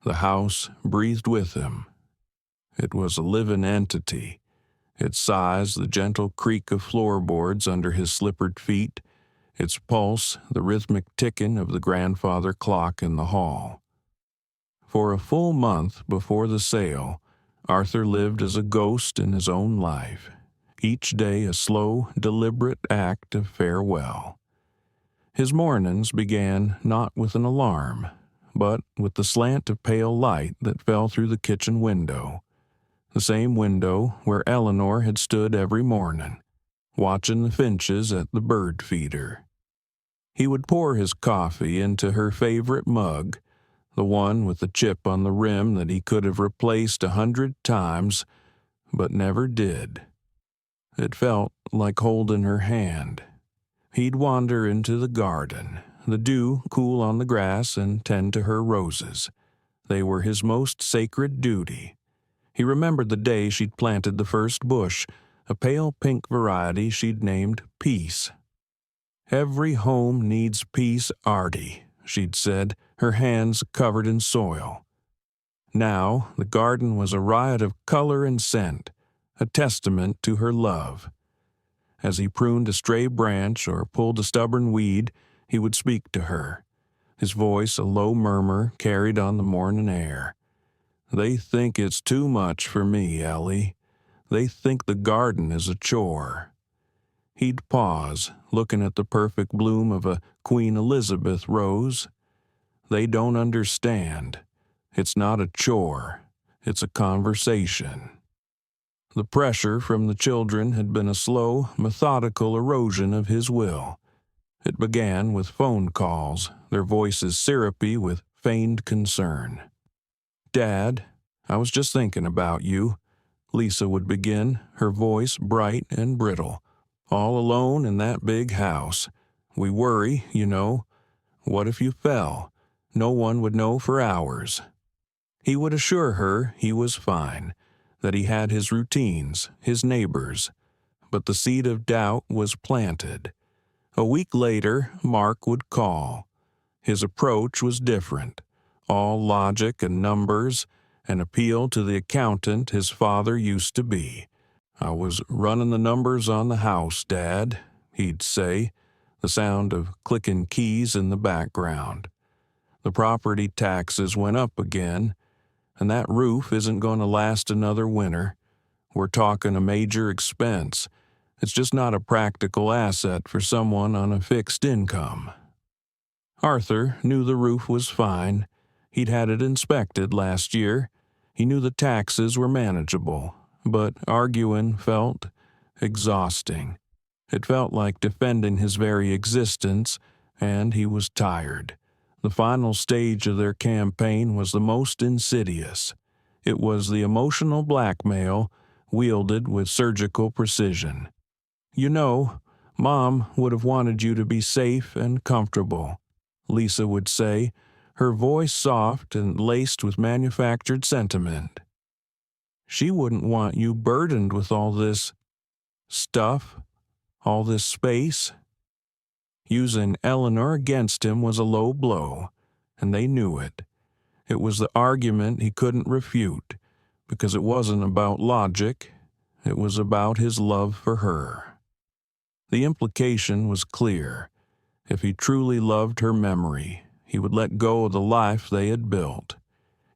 The house breathed with him. It was a living entity, its size the gentle creak of floorboards under his slippered feet, its pulse the rhythmic ticking of the grandfather clock in the hall. For a full month before the sale, Arthur lived as a ghost in his own life, each day a slow, deliberate act of farewell. His mornings began not with an alarm, but with the slant of pale light that fell through the kitchen window, the same window where Eleanor had stood every morning, watching the finches at the bird feeder. He would pour his coffee into her favorite mug, the one with the chip on the rim that he could have replaced 100 times, but never did. It felt like holding her hand. He'd wander into the garden, the dew cool on the grass, and tend to her roses. They were his most sacred duty. He remembered the day she'd planted the first bush, a pale pink variety she'd named Peace. "Every home needs peace, Artie," she'd said, her hands covered in soil. Now the garden was a riot of color and scent, a testament to her love. As he pruned a stray branch or pulled a stubborn weed, he would speak to her, his voice a low murmur carried on the morning air. "They think it's too much for me, Ellie. They think the garden is a chore." He'd pause, looking at the perfect bloom of a Queen Elizabeth rose. "They don't understand. It's not a chore. It's a conversation." The pressure from the children had been a slow, methodical erosion of his will. It began with phone calls, their voices syrupy with feigned concern. "Dad, I was just thinking about you," Lisa would begin, her voice bright and brittle. "All alone in that big house. We worry, you know. What if you fell? No one would know for hours." He would assure her he was fine, that he had his routines, his neighbors. But the seed of doubt was planted. A week later, Mark would call. His approach was different, all logic and numbers, an appeal to the accountant his father used to be. "I was running the numbers on the house, Dad," he'd say, the sound of clicking keys in the background. "The property taxes went up again, and that roof isn't going to last another winter. We're talking a major expense. It's just not a practical asset for someone on a fixed income." Arthur knew the roof was fine. He'd had it inspected last year. He knew the taxes were manageable, but arguing felt exhausting. It felt like defending his very existence, and he was tired. The final stage of their campaign was the most insidious. It was the emotional blackmail wielded with surgical precision. "You know, Mom would have wanted you to be safe and comfortable," Lisa would say, her voice soft and laced with manufactured sentiment. "She wouldn't want you burdened with all this stuff, all this space." Using Eleanor against him was a low blow, and they knew it. It was the argument he couldn't refute, because it wasn't about logic, it was about his love for her. The implication was clear. If he truly loved her memory, he would let go of the life they had built.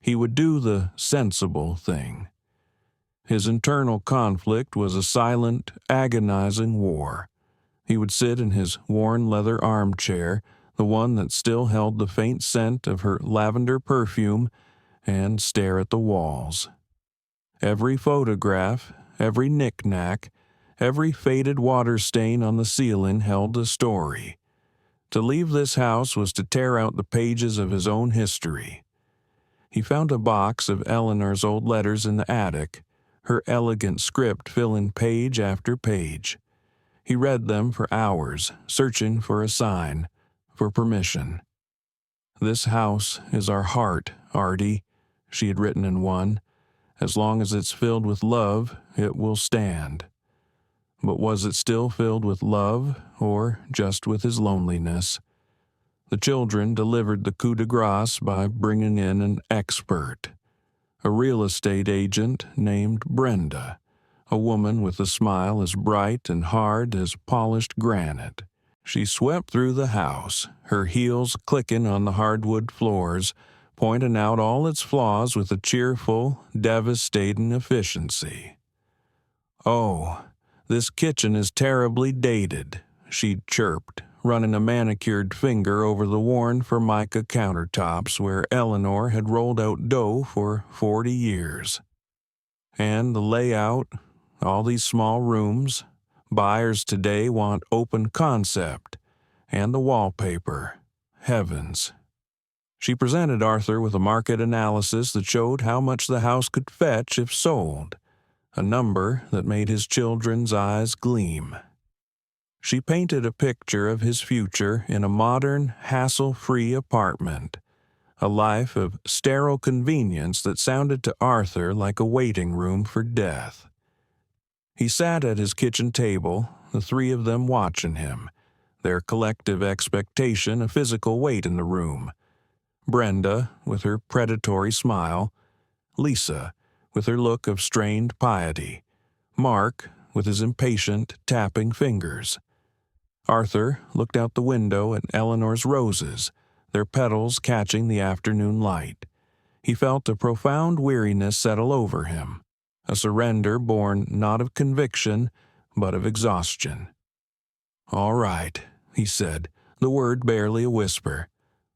He would do the sensible thing. His internal conflict was a silent, agonizing war. He would sit in his worn leather armchair, the one that still held the faint scent of her lavender perfume, and stare at the walls. Every photograph, every knick-knack, every faded water stain on the ceiling held a story. To leave this house was to tear out the pages of his own history. He found a box of Eleanor's old letters in the attic, her elegant script filling page after page. He read them for hours, searching for a sign, for permission. "This house is our heart, Artie," she had written in one. "As long as it's filled with love, it will stand." But was it still filled with love, or just with his loneliness? The children delivered the coup de grace by bringing in an expert, a real estate agent named Brenda, a woman with a smile as bright and hard as polished granite. She swept through the house, her heels clicking on the hardwood floors, pointing out all its flaws with a cheerful, devastating efficiency. "Oh, this kitchen is terribly dated," she chirped, running a manicured finger over the worn Formica countertops where Eleanor had rolled out dough for 40 years. "And the layout, all these small rooms. Buyers today want open concept. And the wallpaper. Heavens." She presented Arthur with a market analysis that showed how much the house could fetch if sold, a number that made his children's eyes gleam. She painted a picture of his future in a modern, hassle-free apartment, a life of sterile convenience that sounded to Arthur like a waiting room for death. He sat at his kitchen table, the three of them watching him, their collective expectation a physical weight in the room. Brenda, with her predatory smile, Lisa, with her look of strained piety, Mark, with his impatient, tapping fingers. Arthur looked out the window at Eleanor's roses, their petals catching the afternoon light. He felt a profound weariness settle over him, a surrender born not of conviction, but of exhaustion. "All right," he said, the word barely a whisper.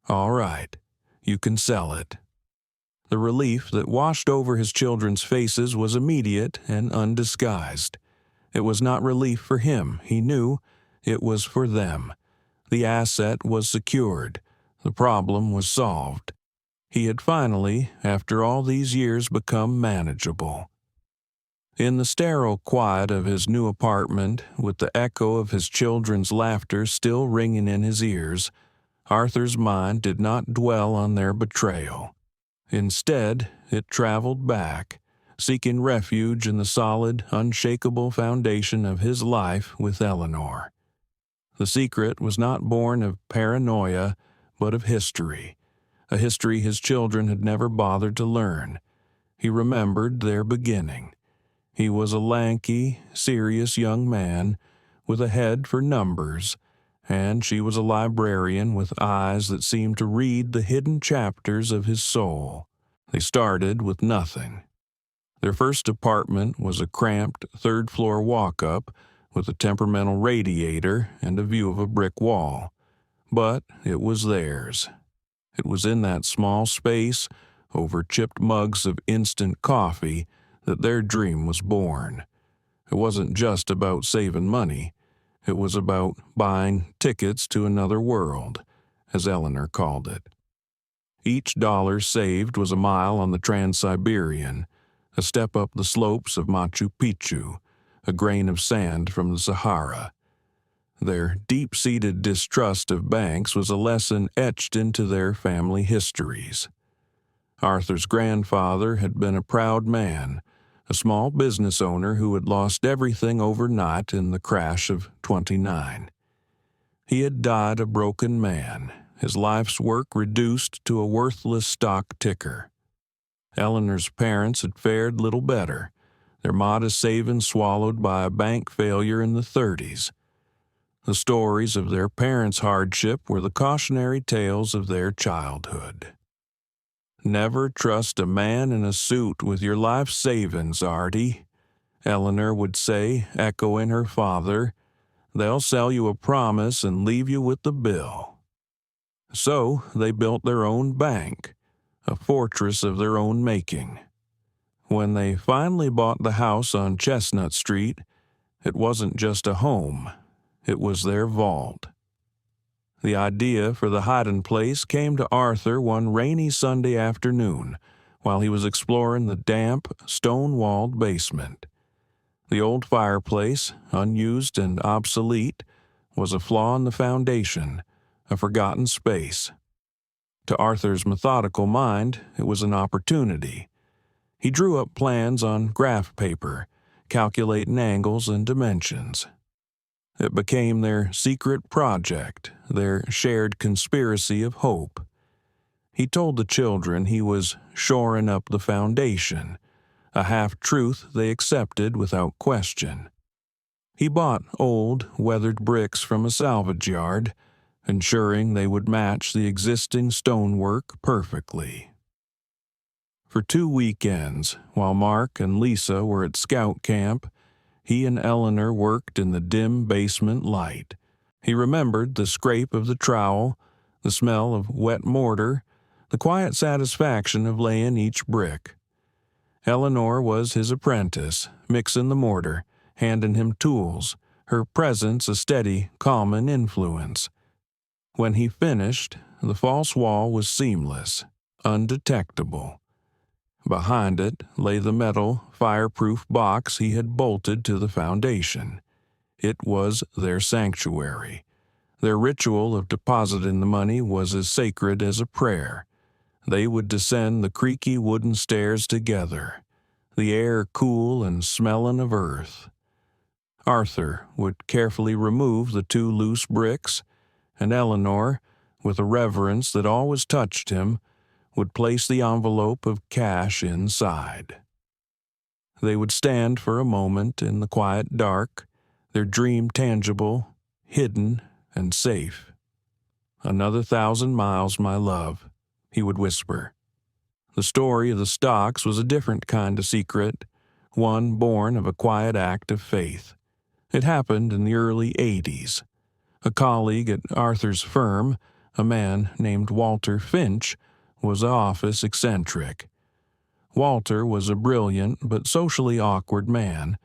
"All right. You can sell it." The relief that washed over his children's faces was immediate and undisguised. It was not relief for him, he knew. It was for them. The asset was secured. The problem was solved. He had finally, after all these years, become manageable. In the sterile quiet of his new apartment, with the echo of his children's laughter still ringing in his ears, Arthur's mind did not dwell on their betrayal. Instead, it traveled back, seeking refuge in the solid, unshakable foundation of his life with Eleanor. The secret was not born of paranoia, but of history, a history his children had never bothered to learn. He remembered their beginning. He was a lanky, serious young man with a head for numbers, and she was a librarian with eyes that seemed to read the hidden chapters of his soul. They started with nothing. Their first apartment was a cramped third-floor walk-up with a temperamental radiator and a view of a brick wall. But it was theirs. It was in that small space, over chipped mugs of instant coffee, that their dream was born. It wasn't just about saving money. It was about buying tickets to another world, as Eleanor called it. Each dollar saved was a mile on the Trans-Siberian, a step up the slopes of Machu Picchu, a grain of sand from the Sahara. Their deep-seated distrust of banks was a lesson etched into their family histories. Arthur's grandfather had been a proud man, a small business owner who had lost everything overnight in the crash of '29. He had died a broken man, his life's work reduced to a worthless stock ticker. Eleanor's parents had fared little better, their modest savings swallowed by a bank failure in the '30s. The stories of their parents' hardship were the cautionary tales of their childhood. "Never trust a man in a suit with your life savings, Artie," Eleanor would say, echoing her father. "They'll sell you a promise and leave you with the bill." So they built their own bank, a fortress of their own making. When they finally bought the house on Chestnut Street, it wasn't just a home, it was their vault. The idea for the hiding place came to Arthur one rainy Sunday afternoon while he was exploring the damp, stone-walled basement. The old fireplace, unused and obsolete, was a flaw in the foundation, a forgotten space. To Arthur's methodical mind, it was an opportunity. He drew up plans on graph paper, calculating angles and dimensions. It became their secret project, their shared conspiracy of hope. He told the children he was shoring up the foundation, a half-truth they accepted without question. He bought old, weathered bricks from a salvage yard, ensuring they would match the existing stonework perfectly. For 2 weekends, while Mark and Lisa were at scout camp, he and Eleanor worked in the dim basement light. He remembered the scrape of the trowel, the smell of wet mortar, the quiet satisfaction of laying each brick. Eleanor was his apprentice, mixing the mortar, handing him tools, her presence a steady, calming influence. When he finished, the false wall was seamless, undetectable. Behind it lay the metal, fireproof box he had bolted to the foundation. It was their sanctuary. Their ritual of depositing the money was as sacred as a prayer. They would descend the creaky wooden stairs together, the air cool and smelling of earth. Arthur would carefully remove the 2 loose bricks, and Eleanor, with a reverence that always touched him, would place the envelope of cash inside. They would stand for a moment in the quiet dark, their dream tangible, hidden, and safe. "Another 1,000 miles, my love," he would whisper. The story of the stocks was a different kind of secret, one born of a quiet act of faith. It happened in the early 80s. A colleague at Arthur's firm, a man named Walter Finch, was an office eccentric. Walter was a brilliant but socially awkward man,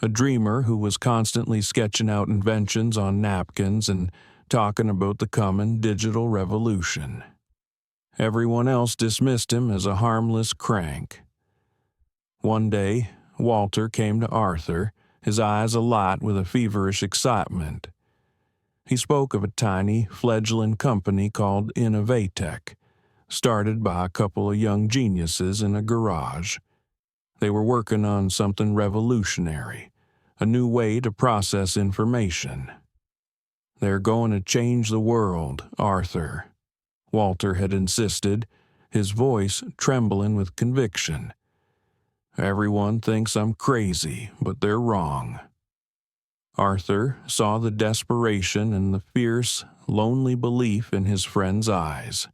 a dreamer who was constantly sketching out inventions on napkins and talking about the coming digital revolution. Everyone else dismissed him as a harmless crank. One day, Walter came to Arthur, his eyes alight with a feverish excitement. He spoke of a tiny, fledgling company called Innovatech, started by a couple of young geniuses in a garage. They were working on something revolutionary, a new way to process information. "They're going to change the world, Arthur," Walter had insisted, his voice trembling with conviction. "Everyone thinks I'm crazy, but they're wrong." Arthur saw the desperation and the fierce, lonely belief in his friend's eyes.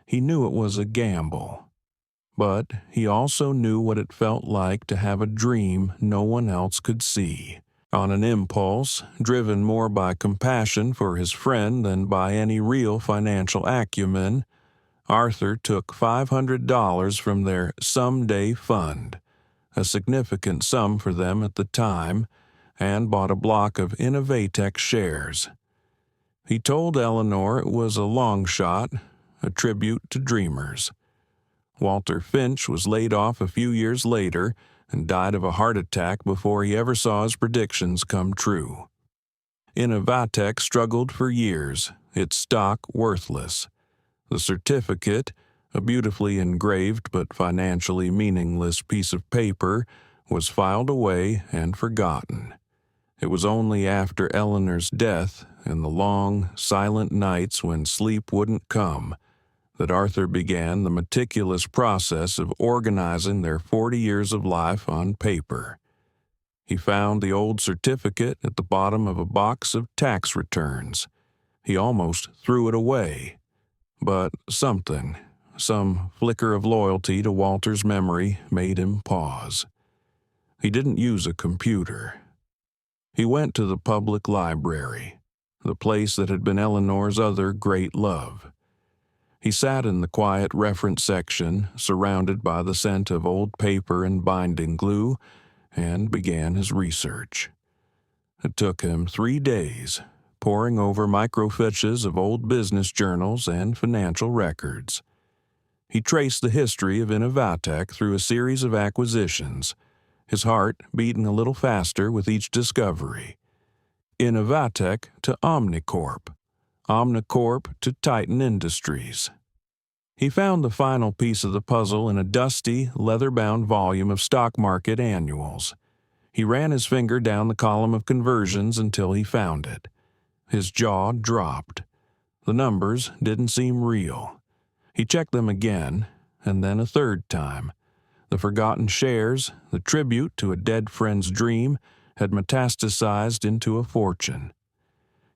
He knew it was a gamble, but he also knew what it felt like to have a dream no one else could see. On an impulse, driven more by compassion for his friend than by any real financial acumen, Arthur took $500 from their Someday Fund, a significant sum for them at the time, and bought a block of Innovatech shares. He told Eleanor it was a long shot, a tribute to dreamers. Walter Finch was laid off a few years later and died of a heart attack before he ever saw his predictions come true. Innovatech struggled for years, its stock worthless. The certificate, a beautifully engraved but financially meaningless piece of paper, was filed away and forgotten. It was only after Eleanor's death, in the long, silent nights when sleep wouldn't come, that Arthur began the meticulous process of organizing their 40 years of life on paper. He found the old certificate at the bottom of a box of tax returns. He almost threw it away. But something, some flicker of loyalty to Walter's memory, made him pause. He didn't use a computer. He went to the public library, the place that had been Eleanor's other great love. He sat in the quiet reference section, surrounded by the scent of old paper and binding glue, and began his research. It took him 3 days, poring over microfiches of old business journals and financial records. He traced the history of Innovatech through a series of acquisitions, his heart beating a little faster with each discovery. Innovatech to Omnicorp, Omnicorp to Titan Industries. He found the final piece of the puzzle in a dusty, leather-bound volume of stock market annuals. He ran his finger down the column of conversions until he found it. His jaw dropped. The numbers didn't seem real. He checked them again, and then a third time. The forgotten shares, the tribute to a dead friend's dream, had metastasized into a fortune.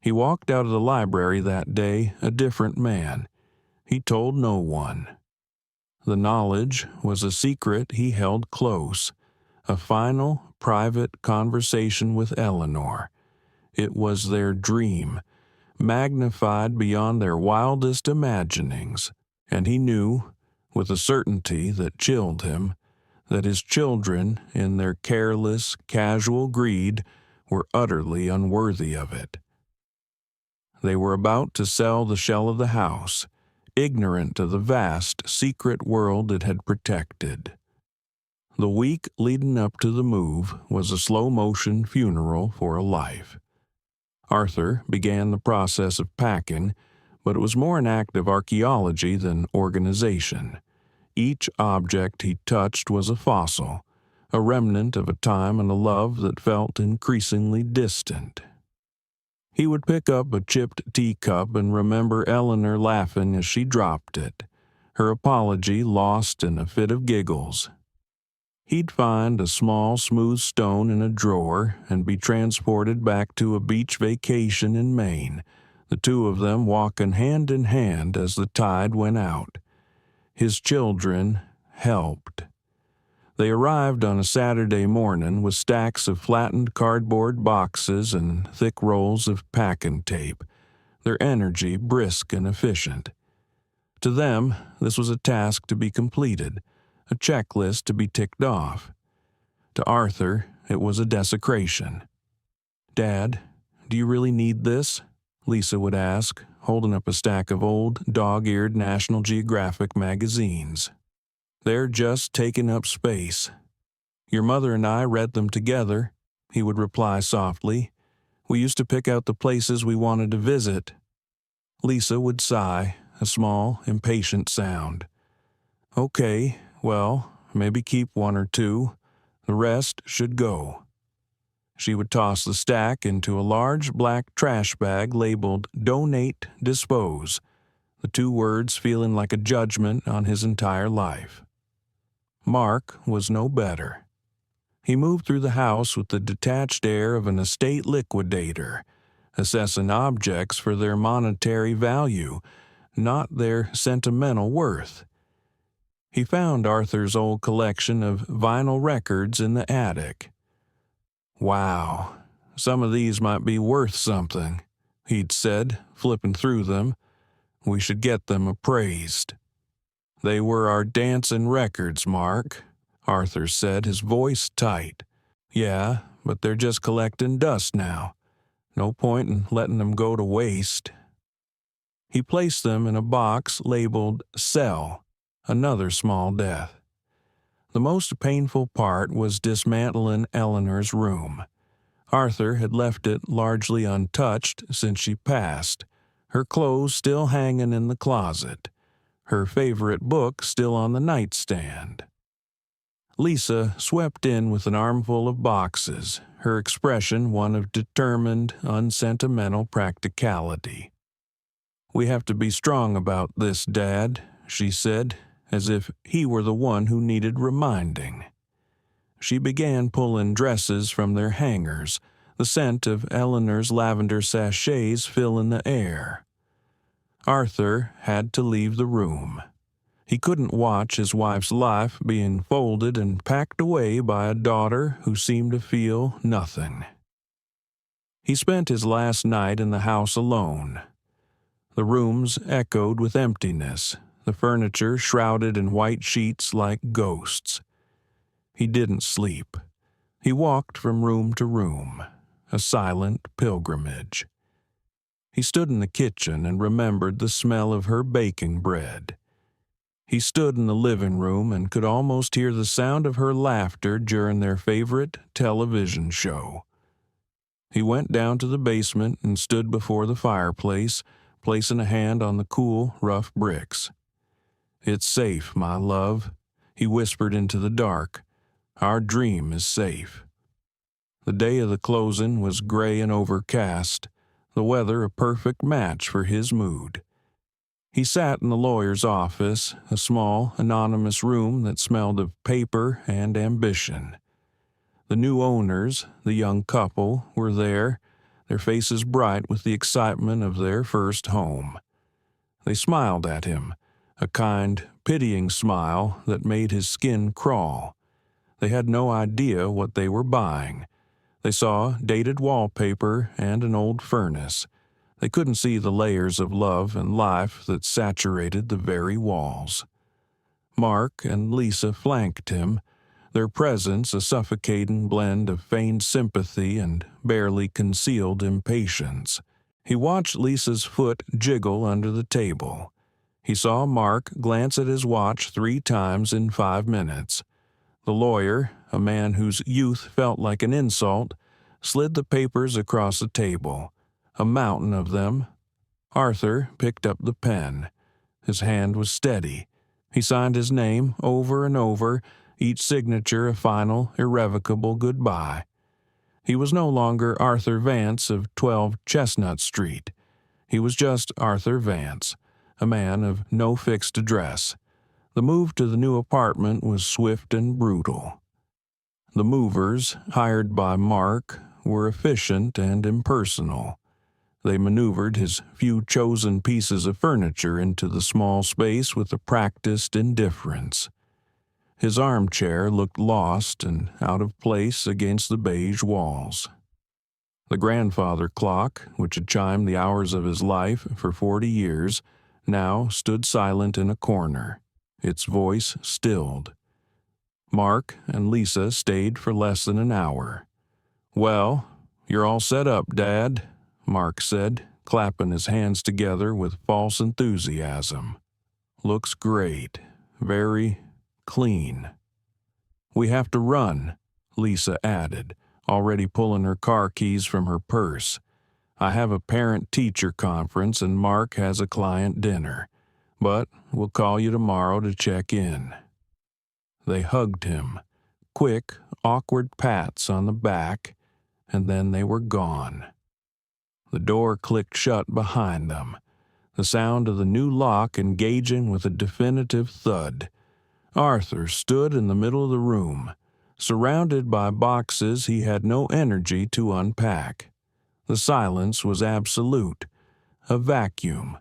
He walked out of the library that day a different man. He told no one. The knowledge was a secret he held close, a final, private conversation with Eleanor. It was their dream, magnified beyond their wildest imaginings, and he knew, with a certainty that chilled him, that his children, in their careless, casual greed, were utterly unworthy of it. They were about to sell the shell of the house, ignorant of the vast, secret world it had protected. The week leading up to the move was a slow-motion funeral for a life. Arthur began the process of packing, but it was more an act of archaeology than organization. Each object he touched was a fossil, a remnant of a time and a love that felt increasingly distant. He would pick up a chipped teacup and remember Eleanor laughing as she dropped it, her apology lost in a fit of giggles. He'd find a small, smooth stone in a drawer and be transported back to a beach vacation in Maine, the two of them walking hand in hand as the tide went out. His children helped. They arrived on a Saturday morning with stacks of flattened cardboard boxes and thick rolls of packing tape, their energy brisk and efficient. To them, this was a task to be completed, a checklist to be ticked off. To Arthur, it was a desecration. "Dad, do you really need this?" Lisa would ask, holding up a stack of old, dog-eared National Geographic magazines. "They're just taking up space." "Your mother and I read them together," he would reply softly. "We used to pick out the places we wanted to visit." Lisa would sigh, a small, impatient sound. "Okay, well, maybe keep one or two. The rest should go." She would toss the stack into a large black trash bag labeled "Donate, Dispose," the two words feeling like a judgment on his entire life. Mark was no better. He moved through the house with the detached air of an estate liquidator, assessing objects for their monetary value, not their sentimental worth. He found Arthur's old collection of vinyl records in the attic. "Wow, some of these might be worth something," he'd said, flipping through them. "We should get them appraised." "They were our dancing records, Mark," Arthur said, his voice tight. "Yeah, but they're just collecting dust now. No point in letting them go to waste." He placed them in a box labeled "Sell," another small death. The most painful part was dismantling Eleanor's room. Arthur had left it largely untouched since she passed, her clothes still hanging in the closet, her favorite book still on the nightstand. Lisa swept in with an armful of boxes, her expression one of determined, unsentimental practicality. "We have to be strong about this, Dad," she said, as if he were the one who needed reminding. She began pulling dresses from their hangers, the scent of Eleanor's lavender sachets filling the air. Arthur had to leave the room. He couldn't watch his wife's life being folded and packed away by a daughter who seemed to feel nothing. He spent his last night in the house alone. The rooms echoed with emptiness, the furniture shrouded in white sheets like ghosts. He didn't sleep. He walked from room to room, a silent pilgrimage. He stood in the kitchen and remembered the smell of her baking bread. He stood in the living room and could almost hear the sound of her laughter during their favorite television show. He went down to the basement and stood before the fireplace, placing a hand on the cool, rough bricks. "It's safe, my love," he whispered into the dark. "Our dream is safe." The day of the closing was gray and overcast, the weather a perfect match for his mood. He sat in the lawyer's office, a small, anonymous room that smelled of paper and ambition. The new owners, the young couple, were there, their faces bright with the excitement of their first home. They smiled at him, a kind, pitying smile that made his skin crawl. They had no idea what they were buying. They saw dated wallpaper and an old furnace. They couldn't see the layers of love and life that saturated the very walls. Mark and Lisa flanked him, their presence a suffocating blend of feigned sympathy and barely concealed impatience. He watched Lisa's foot jiggle under the table. He saw Mark glance at his watch 3 times in 5 minutes. The lawyer, a man whose youth felt like an insult, slid the papers across the table, a mountain of them. Arthur picked up the pen. His hand was steady. He signed his name over and over, each signature a final, irrevocable goodbye. He was no longer Arthur Vance of 12 Chestnut Street. He was just Arthur Vance, a man of no fixed address. The move to the new apartment was swift and brutal. The movers, hired by Mark, were efficient and impersonal. They maneuvered his few chosen pieces of furniture into the small space with a practiced indifference. His armchair looked lost and out of place against the beige walls. The grandfather clock, which had chimed the hours of his life for 40 years, now stood silent in a corner, its voice stilled. Mark and Lisa stayed for less than an hour. "Well, you're all set up, Dad," Mark said, clapping his hands together with false enthusiasm. "Looks great. Very clean." "We have to run," Lisa added, already pulling her car keys from her purse. "I have a parent-teacher conference and Mark has a client dinner. But we'll call you tomorrow to check in." They hugged him, quick, awkward pats on the back, and then they were gone. The door clicked shut behind them, the sound of the new lock engaging with a definitive thud. Arthur stood in the middle of the room, surrounded by boxes he had no energy to unpack. The silence was absolute, a vacuum.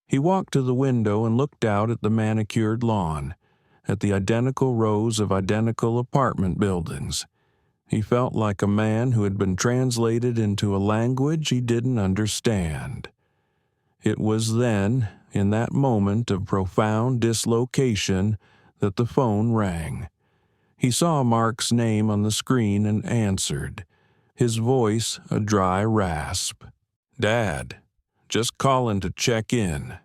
He walked to the window and looked out at the manicured lawn, at the identical rows of identical apartment buildings. He felt like a man who had been translated into a language he didn't understand. It was then, in that moment of profound dislocation, that the phone rang. He saw Mark's name on the screen and answered, his voice a dry rasp. "Dad, just calling to check in."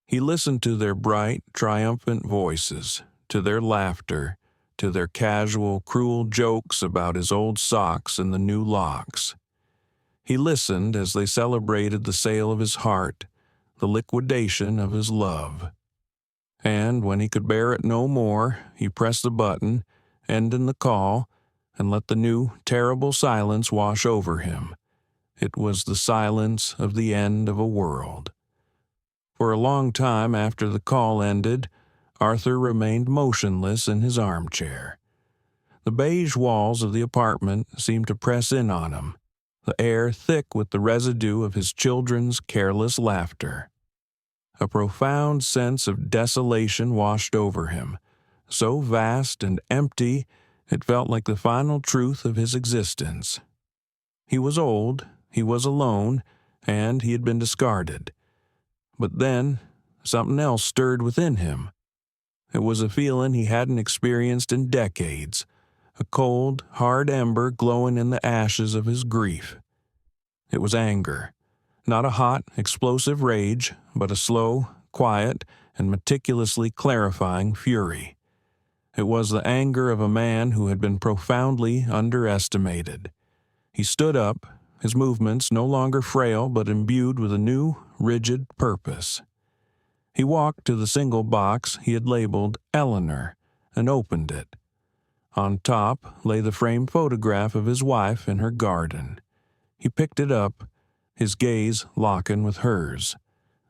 He listened to their bright, triumphant voices, to their laughter, to their casual, cruel jokes about his old socks and the new locks. He listened as they celebrated the sale of his heart, the liquidation of his love. And when he could bear it no more, he pressed the button, ending the call, and let the new, terrible silence wash over him. It was the silence of the end of a world. For a long time after the call ended, Arthur remained motionless in his armchair. The beige walls of the apartment seemed to press in on him, the air thick with the residue of his children's careless laughter. A profound sense of desolation washed over him, so vast and empty it felt like the final truth of his existence. He was old, he was alone, and he had been discarded. But then, something else stirred within him. It was a feeling he hadn't experienced in decades, a cold, hard ember glowing in the ashes of his grief. It was anger, not a hot, explosive rage, but a slow, quiet, and meticulously clarifying fury. It was the anger of a man who had been profoundly underestimated. He stood up, his movements no longer frail but imbued with a new, rigid purpose. He walked to the single box he had labeled Eleanor and opened it. On top lay the framed photograph of his wife in her garden. He picked it up, his gaze locking with hers.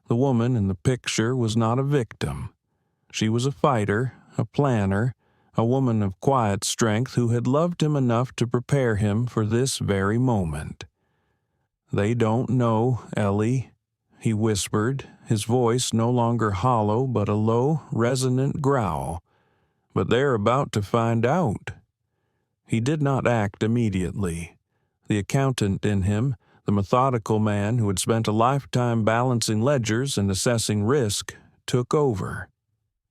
The woman in the picture was not a victim. She was a fighter, a planner, a woman of quiet strength who had loved him enough to prepare him for this very moment. "They don't know, Ellie," he whispered, his voice no longer hollow but a low, resonant growl. "But they're about to find out." He did not act immediately. The accountant in him, the methodical man who had spent a lifetime balancing ledgers and assessing risk, took over.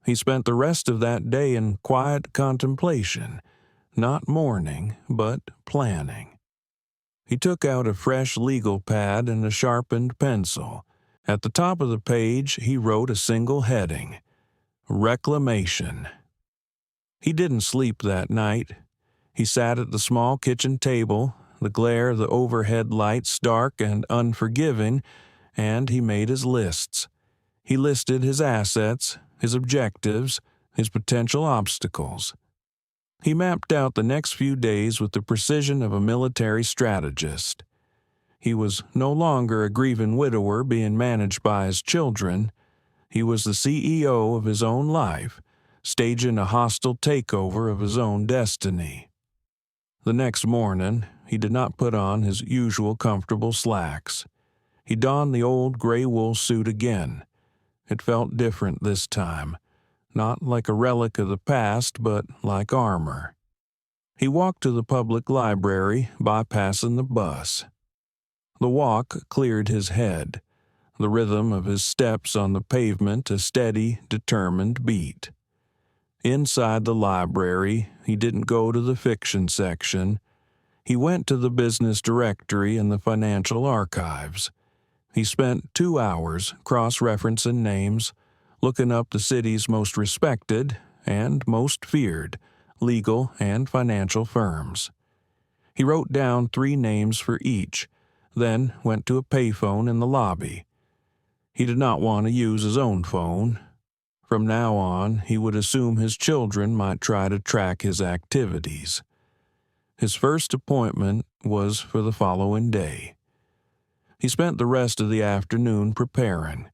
He spent the rest of that day in quiet contemplation, not mourning, but planning. He took out a fresh legal pad and a sharpened pencil. At the top of the page, he wrote a single heading: Reclamation. He didn't sleep that night. He sat at the small kitchen table, the glare of the overhead lights dark and unforgiving, and he made his lists. He listed his assets, his objectives, his potential obstacles. He mapped out the next few days with the precision of a military strategist. He was no longer a grieving widower being managed by his children. He was the CEO of his own life, staging a hostile takeover of his own destiny. The next morning, he did not put on his usual comfortable slacks. He donned the old gray wool suit again. It felt different this time, not like a relic of the past, but like armor. He walked to the public library, bypassing the bus. The walk cleared his head, the rhythm of his steps on the pavement a steady, determined beat. Inside the library, he didn't go to the fiction section. He went to the business directory and the financial archives. He spent 2 hours cross-referencing names, looking up the city's most respected and most feared legal and financial firms. He wrote down 3 names for each, then went to a payphone in the lobby. He did not want to use his own phone. From now on, he would assume his children might try to track his activities. His first appointment was for the following day. He spent the rest of the afternoon preparing,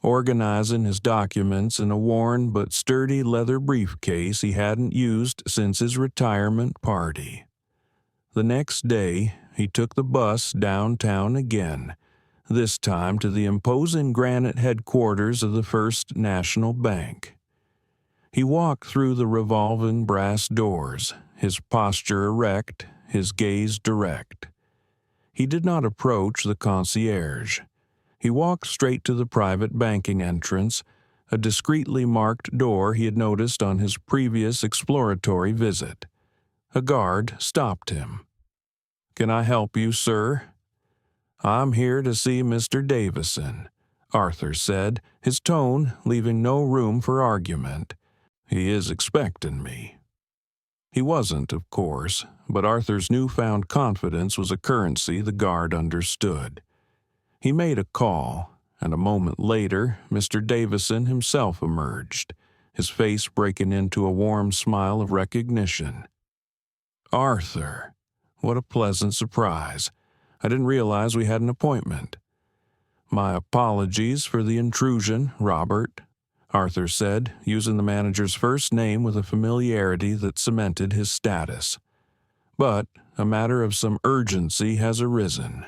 organizing his documents in a worn but sturdy leather briefcase he hadn't used since his retirement party. The next day, he took the bus downtown again, this time to the imposing granite headquarters of the First National Bank. He walked through the revolving brass doors, his posture erect, his gaze direct. He did not approach the concierge. He walked straight to the private banking entrance, a discreetly marked door he had noticed on his previous exploratory visit. A guard stopped him. "Can I help you, sir?" "I'm here to see Mr. Davison," Arthur said, his tone leaving no room for argument. "He is expecting me." He wasn't, of course, but Arthur's newfound confidence was a currency the guard understood. He made a call, and a moment later Mr. Davison himself emerged, his face breaking into a warm smile of recognition. "Arthur, what a pleasant surprise. I didn't realize we had an appointment." "My apologies for the intrusion, Robert," Arthur said, using the manager's first name with a familiarity that cemented his status. "But a matter of some urgency has arisen."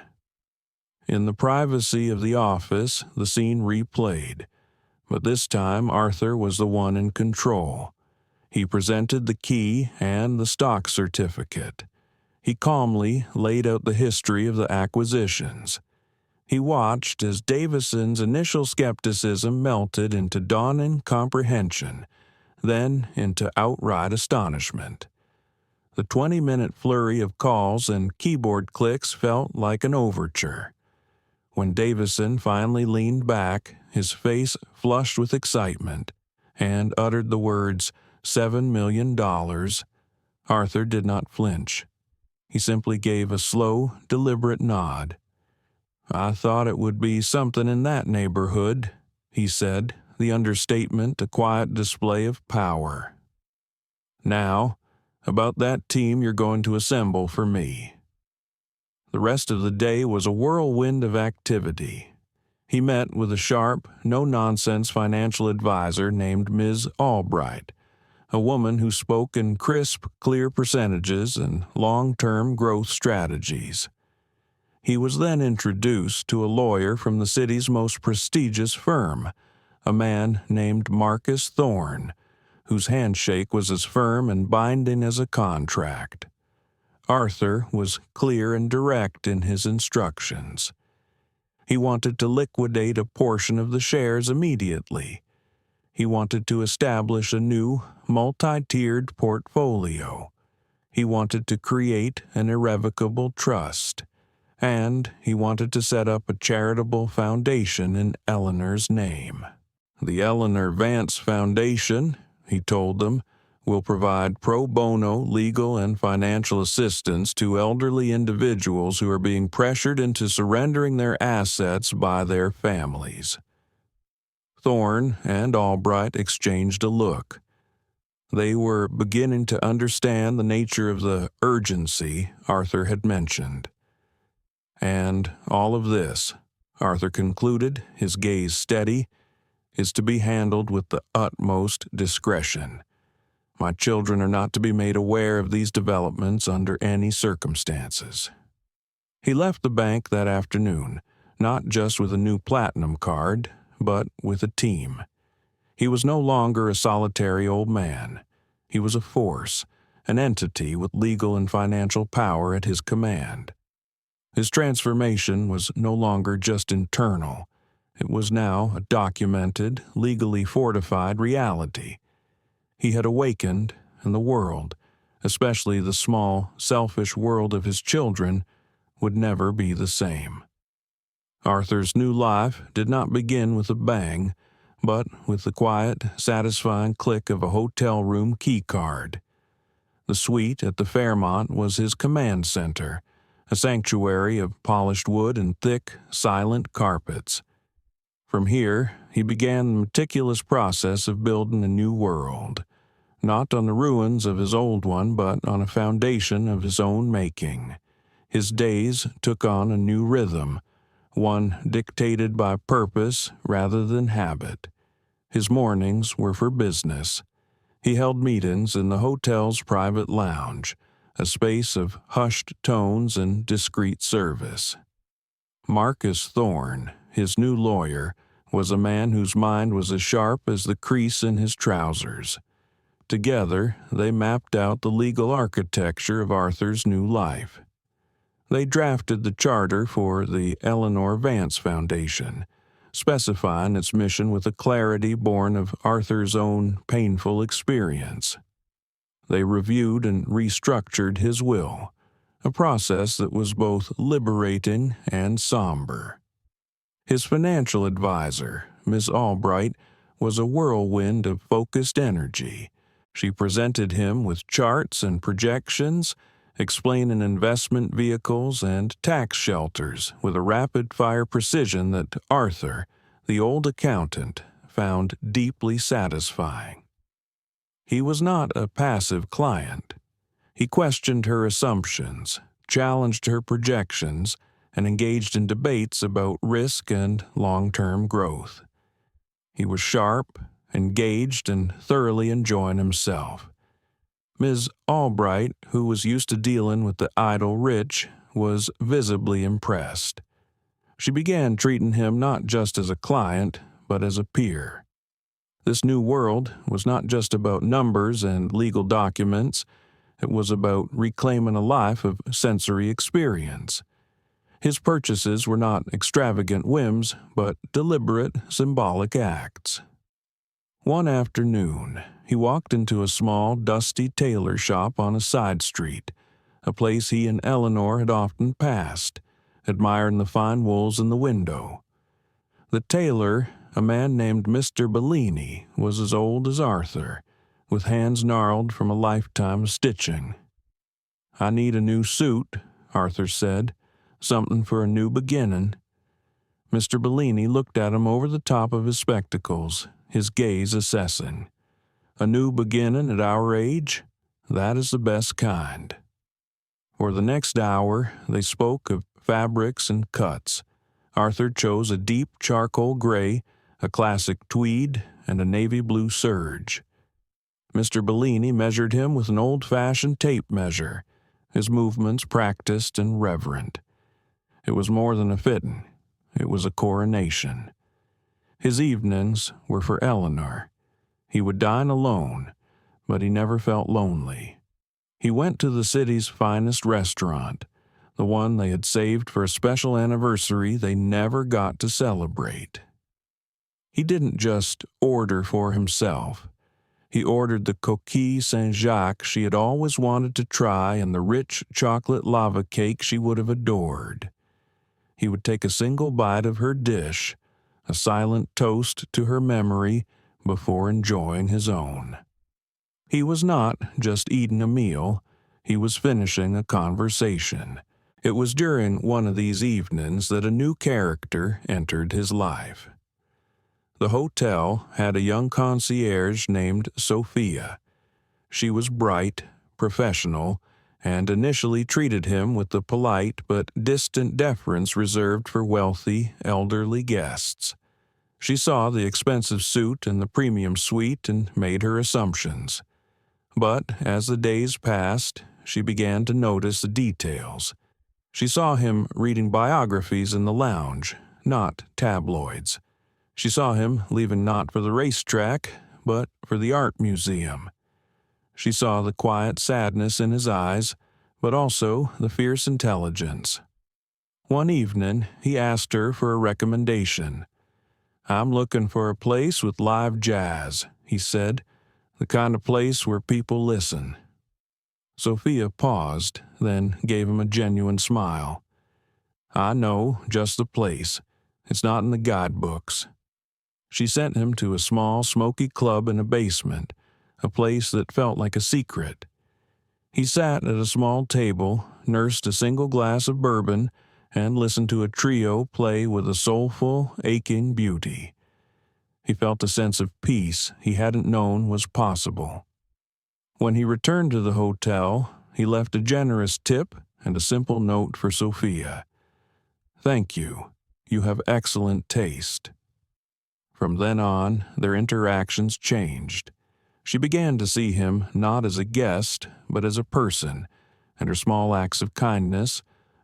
In the privacy of the office, the scene replayed, but this time Arthur was the one in control. He presented the key and the stock certificate. He calmly laid out the history of the acquisitions. He watched as Davison's initial skepticism melted into dawning comprehension, then into outright astonishment. The 20-minute flurry of calls and keyboard clicks felt like an overture. When Davison finally leaned back, his face flushed with excitement, and uttered the words, $7 million, Arthur did not flinch. He simply gave a slow, deliberate nod. "I thought it would be something in that neighborhood," he said, the understatement a quiet display of power. Now, about that team you're going to assemble for me." The rest of the day was a whirlwind of activity. He met with a sharp, no-nonsense financial advisor named Ms. Albright, a woman who spoke in crisp, clear percentages and long-term growth strategies. He was then introduced to a lawyer from the city's most prestigious firm, a man named Marcus Thorne, whose handshake was as firm and binding as a contract. Arthur was clear and direct in his instructions. He wanted to liquidate a portion of the shares immediately. He wanted to establish a new, multi-tiered portfolio. He wanted to create an irrevocable trust. And he wanted to set up a charitable foundation in Eleanor's name. The Eleanor Vance Foundation, he told them, will provide pro bono legal and financial assistance to elderly individuals who are being pressured into surrendering their assets by their families. Thorne and Albright exchanged a look. They were beginning to understand the nature of the urgency Arthur had mentioned. "And all of this," Arthur concluded, his gaze steady, "is to be handled with the utmost discretion. My children are not to be made aware of these developments under any circumstances." He left the bank that afternoon, not just with a new platinum card, but with a team. He was no longer a solitary old man. He was a force, an entity with legal and financial power at his command. His transformation was no longer just internal. It was now a documented, legally fortified reality. He had awakened, and the world, especially the small, selfish world of his children, would never be the same. Arthur's new life did not begin with a bang, but with the quiet, satisfying click of a hotel room key card. The suite at the Fairmont was his command center, a sanctuary of polished wood and thick, silent carpets. From here, he began the meticulous process of building a new world, not on the ruins of his old one, but on a foundation of his own making. His days took on a new rhythm, one dictated by purpose rather than habit. His mornings were for business. He held meetings in the hotel's private lounge, a space of hushed tones and discreet service. Marcus Thorne, his new lawyer, was a man whose mind was as sharp as the crease in his trousers. Together, they mapped out the legal architecture of Arthur's new life. They drafted the charter for the Eleanor Vance Foundation, specifying its mission with a clarity born of Arthur's own painful experience. They reviewed and restructured his will, a process that was both liberating and somber. His financial advisor, Ms. Albright, was a whirlwind of focused energy. She presented him with charts and projections, explaining investment vehicles and tax shelters with a rapid-fire precision that Arthur, the old accountant, found deeply satisfying. He was not a passive client. He questioned her assumptions, challenged her projections, and engaged in debates about risk and long-term growth. He was sharp, engaged, and thoroughly enjoying himself. Ms. Albright, who was used to dealing with the idle rich, was visibly impressed. She began treating him not just as a client, but as a peer. This new world was not just about numbers and legal documents. It was about reclaiming a life of sensory experience. His purchases were not extravagant whims, but deliberate, symbolic acts. One afternoon, he walked into a small, dusty tailor shop on a side street, a place he and Eleanor had often passed, admiring the fine wools in the window. The tailor, a man named Mr. Bellini, was as old as Arthur, with hands gnarled from a lifetime of stitching. "I need a new suit," Arthur said, "something for a new beginning." Mr. Bellini looked at him over the top of his spectacles, his gaze assessing. "A new beginning at our age? that is the best kind. For the next hour, they spoke of fabrics and cuts. Arthur chose a deep charcoal gray, a classic tweed, and a navy blue serge. Mr. Bellini measured him with an old-fashioned tape measure, his movements practiced and reverent. It was more than a fitting. It was a coronation. His evenings were for Eleanor. He would dine alone, but he never felt lonely. He went to the city's finest restaurant, the one they had saved for a special anniversary they never got to celebrate. He didn't just order for himself. He ordered the coquille Saint-Jacques she had always wanted to try and the rich chocolate lava cake she would have adored. He would take a single bite of her dish, a silent toast to her memory, before enjoying his own. He was not just eating a meal, he was finishing a conversation. It was during one of these evenings that a new character entered his life. The hotel had a young concierge named Sophia. She was bright, professional, and initially treated him with the polite but distant deference reserved for wealthy, elderly guests. She saw the expensive suit and the premium suite and made her assumptions. But as the days passed, she began to notice the details. She saw him reading biographies in the lounge, not tabloids. She saw him leaving not for the racetrack, but for the art museum. She saw the quiet sadness in his eyes, but also the fierce intelligence. One evening, he asked her for a recommendation. "I'm looking for a place with live jazz," he said, "the kind of place where people listen." Sophia paused, then gave him a genuine smile. "I know just the place. It's not in the guidebooks." She sent him to a small, smoky club in a basement, a place that felt like a secret. He sat at a small table, nursed a single glass of bourbon, and listened to a trio play with a soulful, aching beauty. He felt a sense of peace he hadn't known was possible. When he returned to the hotel, he left a generous tip and a simple note for Sophia. "Thank you. You have excellent taste." From then on, their interactions changed. She began to see him not as a guest, but as a person, and her small acts of kindness,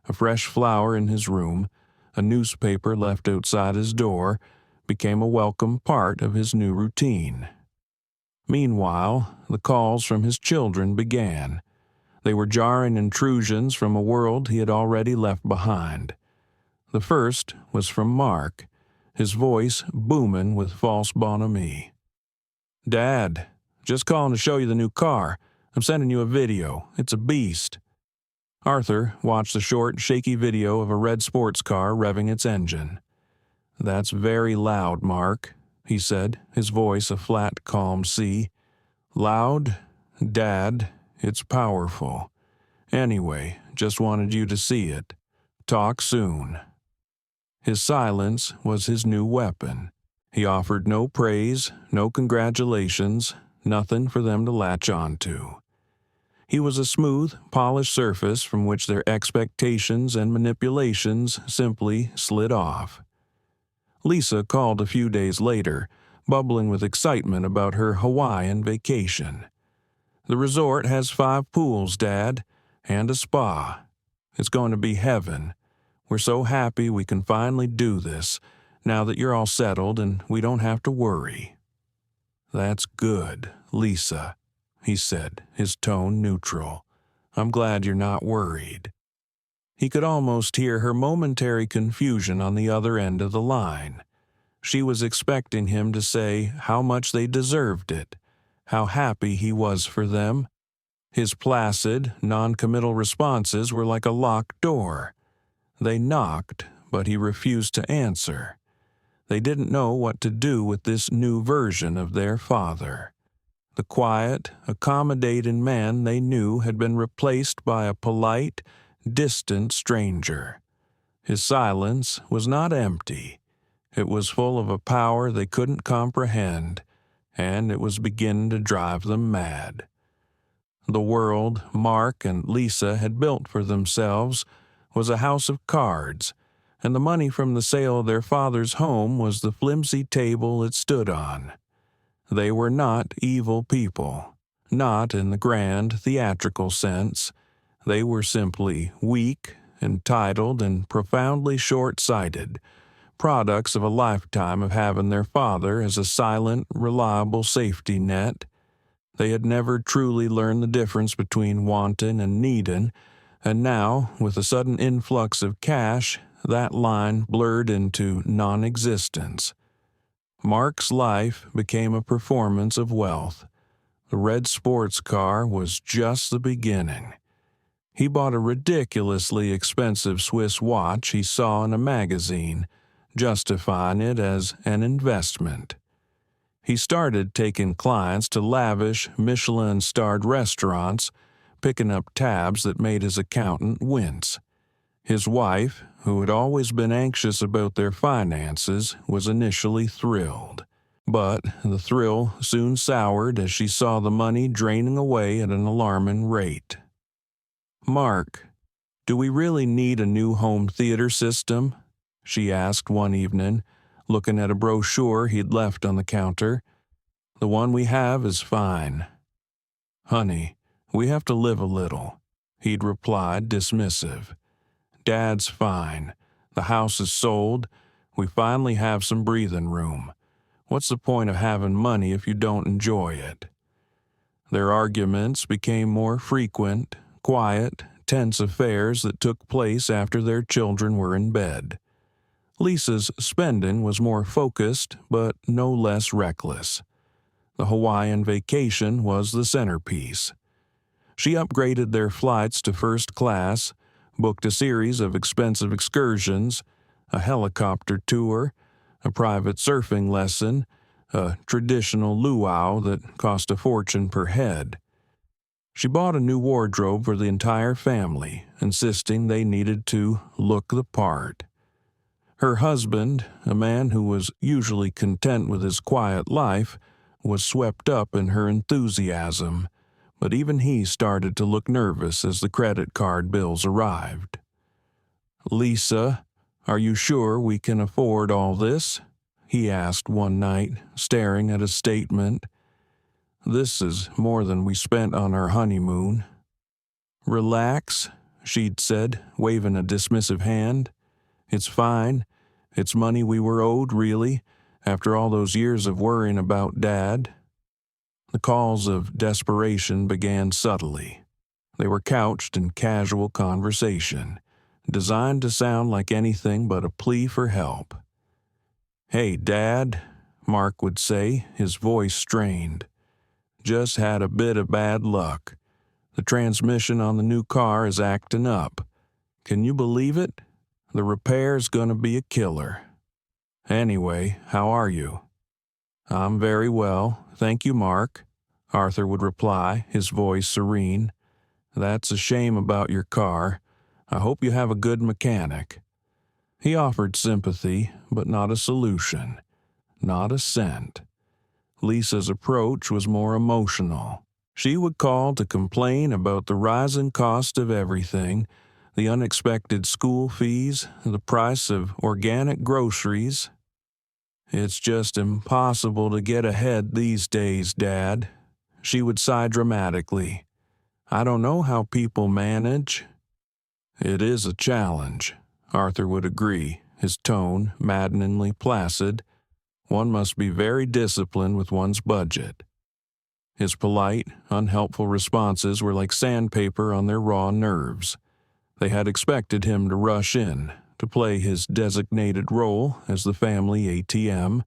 a fresh flower in his room, a newspaper left outside his door, became a welcome part of his new routine. Meanwhile, the calls from his children began. They were jarring intrusions from a world he had already left behind. The first was from Mark, his voice booming with false bonhomie. "Dad, just calling to show you the new car. I'm sending you a video. It's a beast." Arthur watched the short, shaky video of a red sports car revving its engine. "That's very loud, Mark," he said, his voice a flat, calm C. "Loud? Dad, it's powerful. Anyway, just wanted you to see it. Talk soon." His silence was his new weapon. He offered no praise, no congratulations, nothing for them to latch on to. He was a smooth, polished surface from which their expectations and manipulations simply slid off. Lisa called a few days later, bubbling with excitement about her Hawaiian vacation. "The resort has 5 pools, Dad, and a spa. It's going to be heaven. We're so happy we can finally do this, now that you're all settled and we don't have to worry." "That's good, Lisa," he said, his tone neutral. "I'm glad you're not worried." He could almost hear her momentary confusion on the other end of the line. She was expecting him to say how much they deserved it, how happy he was for them. His placid, non-committal responses were like a locked door. They knocked, but he refused to answer. They didn't know what to do with this new version of their father. The quiet, accommodating man they knew had been replaced by a polite, distant stranger. His silence was not empty. It was full of a power they couldn't comprehend, and it was beginning to drive them mad. The world Mark and Lisa had built for themselves was a house of cards, and the money from the sale of their father's home was the flimsy table it stood on. They were not evil people, not in the grand theatrical sense. They were simply weak, entitled, and profoundly short-sighted, products of a lifetime of having their father as a silent, reliable safety net. They had never truly learned the difference between wanting and needing, and now, with a sudden influx of cash, that line blurred into non-existence. Mark's life became a performance of wealth. The red sports car was just the beginning. He bought a ridiculously expensive Swiss watch he saw in a magazine, justifying it as an investment. He started taking clients to lavish, Michelin-starred restaurants, picking up tabs that made his accountant wince. His wife, who had always been anxious about their finances, was initially thrilled. But the thrill soon soured as she saw the money draining away at an alarming rate. "Mark, do we really need a new home theater system?" she asked one evening, looking at a brochure he'd left on the counter. "The one we have is fine." "Honey, we have to live a little," he'd replied, dismissive. "Dad's fine. The house is sold. We finally have some breathing room. What's the point of having money if you don't enjoy it?" Their arguments became more frequent, quiet, tense affairs that took place after their children were in bed. Lisa's spending was more focused, but no less reckless. The Hawaiian vacation was the centerpiece. She upgraded their flights to first class, booked a series of expensive excursions, a helicopter tour, a private surfing lesson, a traditional luau that cost a fortune per head. She bought a new wardrobe for the entire family, insisting they needed to look the part. Her husband, a man who was usually content with his quiet life, was swept up in her enthusiasm, but even he started to look nervous as the credit card bills arrived. "Lisa, are you sure we can afford all this?" he asked one night, staring at a statement. "This is more than we spent on our honeymoon." "Relax," she'd said, waving a dismissive hand. "It's fine. It's money we were owed, really, after all those years of worrying about Dad." The calls of desperation began subtly. They were couched in casual conversation, designed to sound like anything but a plea for help. "Hey, Dad," Mark would say, his voice strained. "Just had a bit of bad luck. The transmission on the new car is acting up. Can you believe it? The repair's gonna be a killer. Anyway, how are you?" "I'm very well, thank you, Mark," Arthur would reply, his voice serene. "That's a shame about your car. I hope you have a good mechanic." He offered sympathy, but not a solution. Not a cent. Lisa's approach was more emotional. She would call to complain about the rising cost of everything, the unexpected school fees, the price of organic groceries. "It's just impossible to get ahead these days, Dad," she would sigh dramatically. "I don't know how people manage." "It is a challenge," Arthur would agree, his tone maddeningly placid. "One must be very disciplined with one's budget." His polite, unhelpful responses were like sandpaper on their raw nerves. They had expected him to rush in, to play his designated role as the family ATM.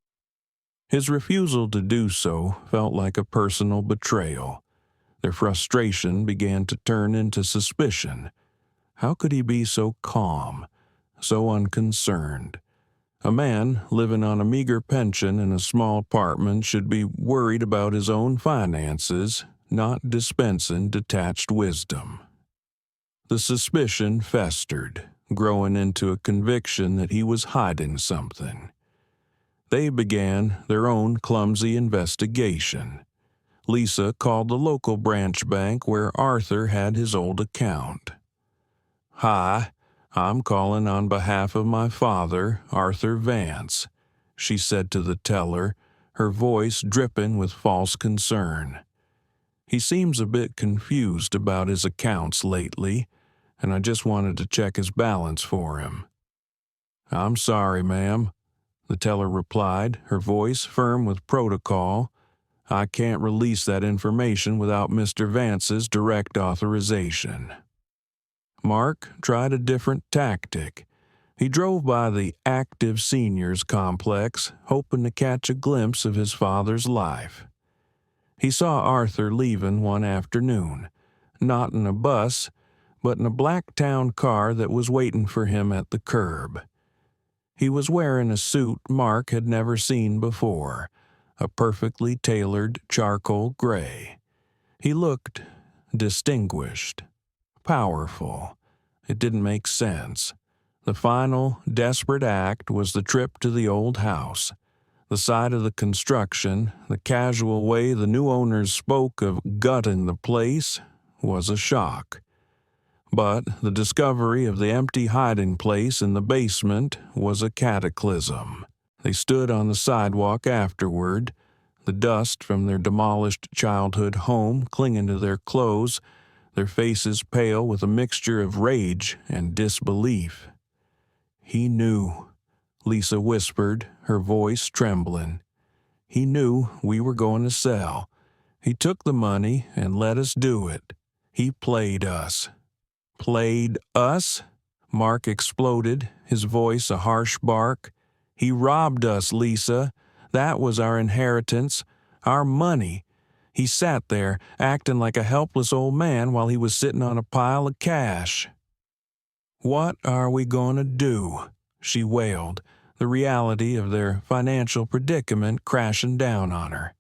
His refusal to do so felt like a personal betrayal. Their frustration began to turn into suspicion. How could he be so calm, so unconcerned? A man living on a meager pension in a small apartment should be worried about his own finances, not dispensing detached wisdom. The suspicion festered, growing into a conviction that he was hiding something. They began their own clumsy investigation. Lisa called the local branch bank where Arthur had his old account. "Hi, I'm calling on behalf of my father, Arthur Vance," she said to the teller, her voice dripping with false concern. "He seems a bit confused about his accounts lately, and I just wanted to check his balance for him." "I'm sorry, ma'am," the teller replied, her voice firm with protocol. "I can't release that information without Mr. Vance's direct authorization." Mark tried a different tactic. He drove by the active seniors complex, hoping to catch a glimpse of his father's life. He saw Arthur leaving one afternoon, not in a bus, but in a black town car that was waiting for him at the curb. He was wearing a suit Mark had never seen before, a perfectly tailored charcoal gray. He looked distinguished, powerful. It didn't make sense. The final, desperate act was the trip to the old house. The sight of the construction, the casual way the new owners spoke of gutting the place, was a shock. But the discovery of the empty hiding place in the basement was a cataclysm. They stood on the sidewalk afterward, the dust from their demolished childhood home clinging to their clothes, their faces pale with a mixture of rage and disbelief. "He knew," Lisa whispered, her voice trembling. "He knew we were going to sell. He took the money and let us do it. He played us." "Played us?" Mark exploded, his voice a harsh bark. "He robbed us, Lisa. That was our inheritance, our money. He sat there, acting like a helpless old man while he was sitting on a pile of cash." "What are we going to do?" she wailed, the reality of their financial predicament crashing down on her.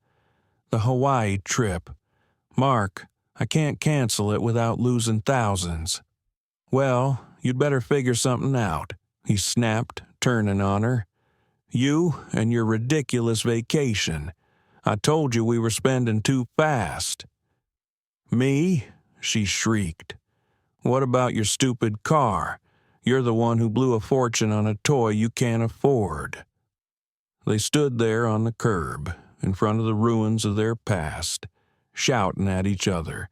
"The Hawaii trip. Mark, I can't cancel it without losing thousands." "Well, you'd better figure something out," he snapped, turning on her. "You and your ridiculous vacation. I told you we were spending too fast." "Me?" she shrieked. "What about your stupid car? You're the one who blew a fortune on a toy you can't afford." They stood there on the curb, in front of the ruins of their past, shouting at each other,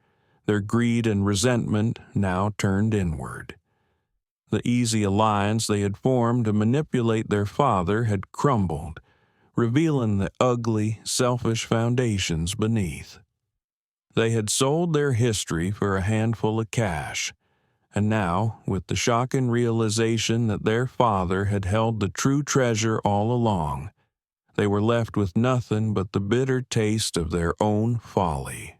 their greed and resentment now turned inward. The easy alliance they had formed to manipulate their father had crumbled, revealing the ugly, selfish foundations beneath. They had sold their history for a handful of cash, and now, with the shocking realization that their father had held the true treasure all along, they were left with nothing but the bitter taste of their own folly.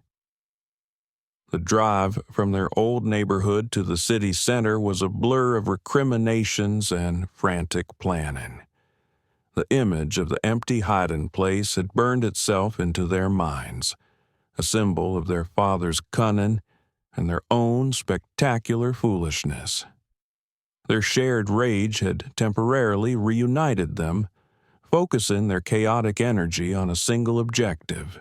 The drive from their old neighborhood to the city center was a blur of recriminations and frantic planning. The image of the empty hiding place had burned itself into their minds, a symbol of their father's cunning and their own spectacular foolishness. Their shared rage had temporarily reunited them, focusing their chaotic energy on a single objective: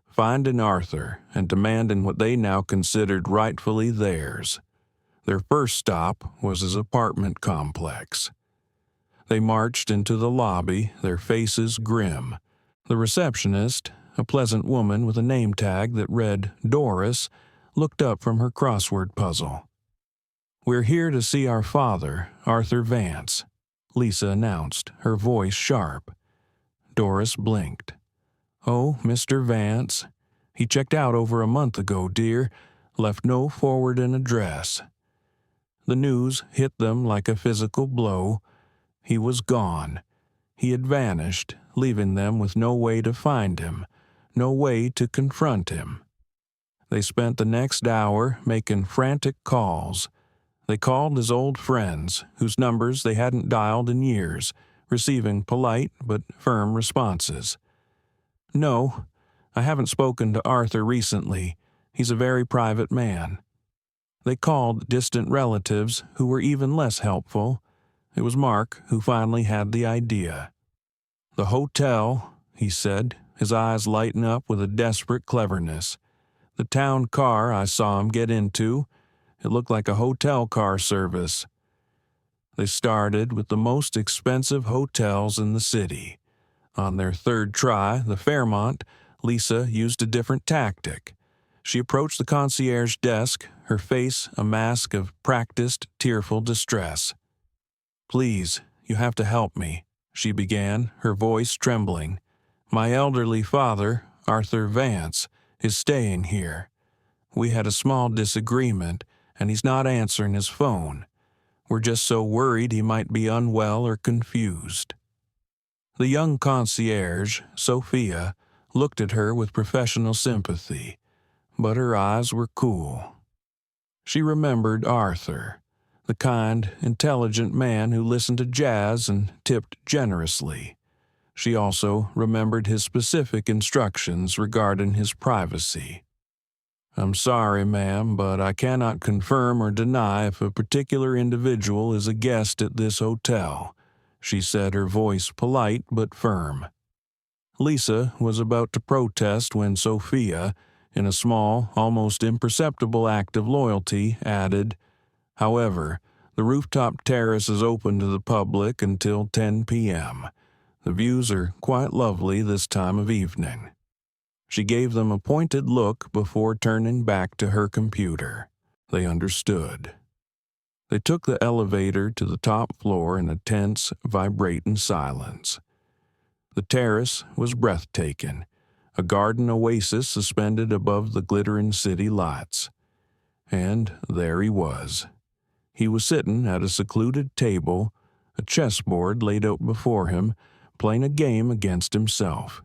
finding Arthur and demanding what they now considered rightfully theirs. Their first stop was his apartment complex. They marched into the lobby, their faces grim. The receptionist, a pleasant woman with a name tag that read Doris, looked up from her crossword puzzle. "We're here to see our father, Arthur Vance," Lisa announced, her voice sharp. Doris blinked. "Oh, Mr. Vance. He checked out over a month ago, dear. Left no forwarding address." The news hit them like a physical blow. He was gone. He had vanished, leaving them with no way to find him, no way to confront him. They spent the next hour making frantic calls. They called his old friends, whose numbers they hadn't dialed in years, receiving polite but firm responses. "No, I haven't spoken to Arthur recently. He's a very private man." They called distant relatives who were even less helpful. It was Mark who finally had the idea. "The hotel," he said, his eyes lighting up with a desperate cleverness. "The town car I saw him get into, it looked like a hotel car service." They started with the most expensive hotels in the city. On their third try, the Fairmont, Lisa used a different tactic. She approached the concierge desk, her face a mask of practiced, tearful distress. "Please, you have to help me," she began, her voice trembling. "My elderly father, Arthur Vance, is staying here. We had a small disagreement, and he's not answering his phone. We're just so worried he might be unwell or confused." The young concierge, Sophia, looked at her with professional sympathy, but her eyes were cool. She remembered Arthur, the kind, intelligent man who listened to jazz and tipped generously. She also remembered his specific instructions regarding his privacy. "I'm sorry, ma'am, but I cannot confirm or deny if a particular individual is a guest at this hotel," she said, her voice polite but firm. Lisa was about to protest when Sophia, in a small, almost imperceptible act of loyalty, added, "However, the rooftop terrace is open to the public until 10 p.m. The views are quite lovely this time of evening." She gave them a pointed look before turning back to her computer. They understood. They took the elevator to the top floor in a tense, vibrating silence. The terrace was breathtaking, a garden oasis suspended above the glittering city lights. And there he was. He was sitting at a secluded table, a chessboard laid out before him, playing a game against himself.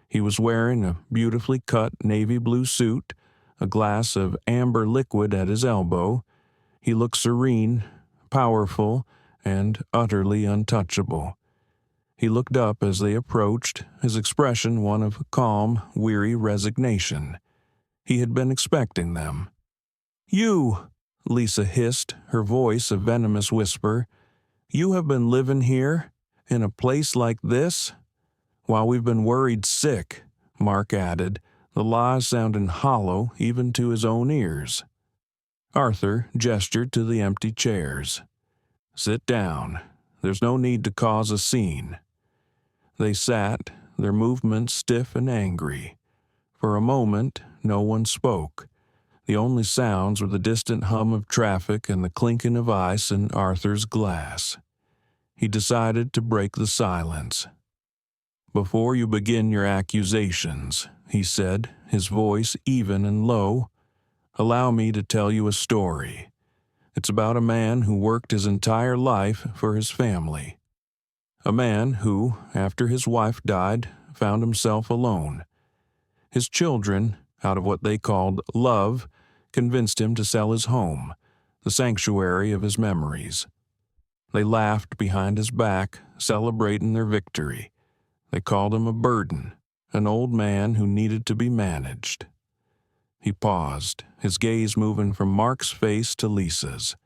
He was wearing a beautifully cut navy blue suit, a glass of amber liquid at his elbow. He looked serene, powerful, and utterly untouchable. He looked up as they approached, his expression one of calm, weary resignation. He had been expecting them. "You!" Lisa hissed, her voice a venomous whisper. "You have been living here, in a place like this?" "While we've been worried sick," Mark added, the lies sounding hollow even to his own ears. Arthur gestured to the empty chairs. "Sit down. There's no need to cause a scene." They sat, their movements stiff and angry. For a moment, no one spoke. The only sounds were the distant hum of traffic and the clinking of ice in Arthur's glass. He decided to break the silence. "Before you begin your accusations," he said, his voice even and low, "allow me to tell you a story. It's about a man who worked his entire life for his family. A man who, after his wife died, found himself alone. His children, out of what they called love, convinced him to sell his home, the sanctuary of his memories. They laughed behind his back, celebrating their victory. They called him a burden, an old man who needed to be managed." He paused, his gaze moving from Mark's face to Lisa's.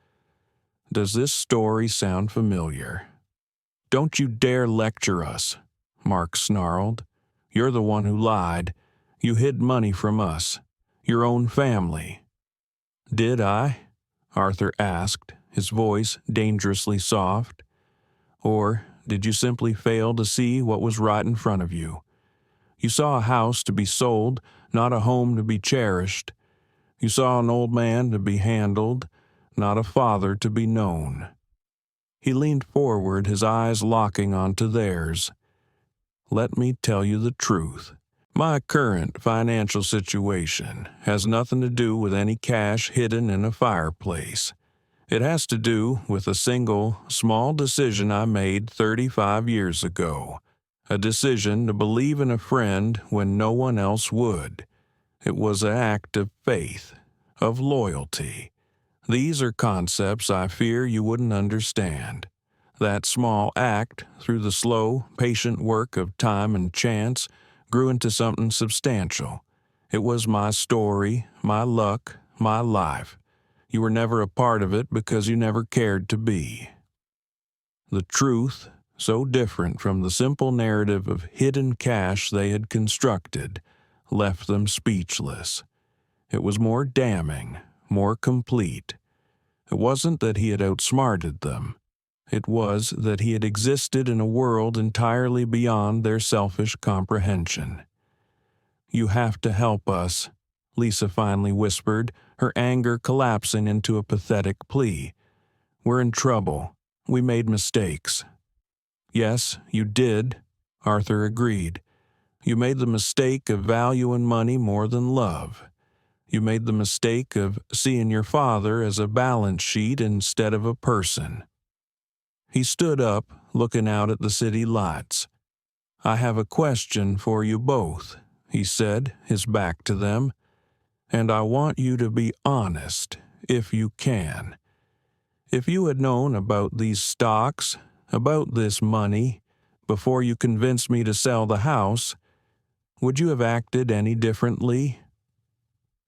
"Does this story sound familiar?" "Don't you dare lecture us," Mark snarled. "You're the one who lied. You hid money from us, your own family." "Did I?" Arthur asked, his voice dangerously soft. "Or did you simply fail to see what was right in front of you? You saw a house to be sold, not a home to be cherished. You saw an old man to be handled, not a father to be known." He leaned forward, his eyes locking onto theirs. "Let me tell you the truth. My current financial situation has nothing to do with any cash hidden in a fireplace. It has to do with a single, small decision I made 35 years ago. A decision to believe in a friend when no one else would. It was an act of faith, of loyalty. These are concepts I fear you wouldn't understand. That small act, through the slow, patient work of time and chance, grew into something substantial. It was my story, my luck, my life. You were never a part of it because you never cared to be." The truth, so different from the simple narrative of hidden cash they had constructed, left them speechless. It was more damning, more complete. It wasn't that he had outsmarted them. It was that he had existed in a world entirely beyond their selfish comprehension. "You have to help us," Lisa finally whispered, her anger collapsing into a pathetic plea. "We're in trouble. We made mistakes." "Yes, you did," Arthur agreed. "You made the mistake of valuing money more than love. You made the mistake of seeing your father as a balance sheet instead of a person." He stood up, looking out at the city lights. "I have a question for you both," he said, his back to them. "And I want you to be honest, if you can. If you had known about these stocks, about this money, before you convinced me to sell the house, would you have acted any differently?"